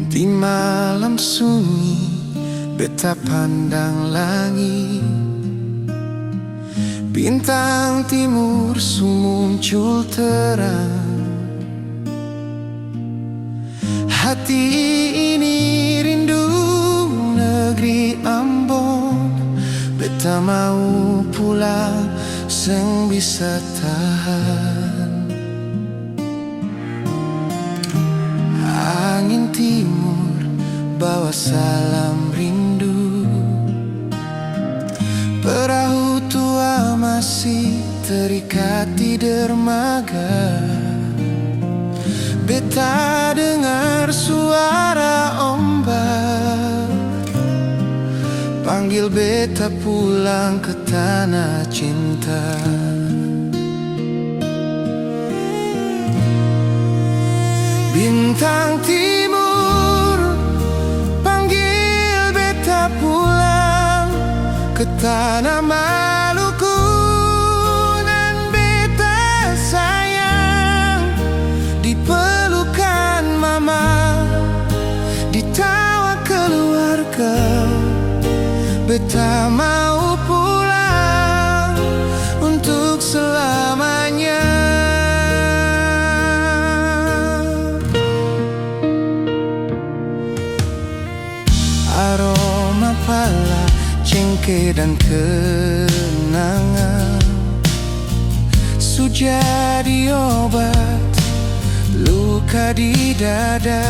Di malam sunyi, beta pandang langit. Bintang timur su muncul terang. Hati ini rindu negeri Ambon. Beta mau pulang, seng bisa tahan. Angin timur bawa salam rindu. Perahu tua masih terikat di dermaga. Beta dengar suara ombak panggil beta pulang ke tanah cinta. Bintang timur panggil beta pulang ke tanah Maluku. Dan beta sayang di pelukan mama, ditawa keluarga. Beta mau pulang untuk selamanya. Aroma pala, cengkeh dan kenangan su jadi obat luka di dada.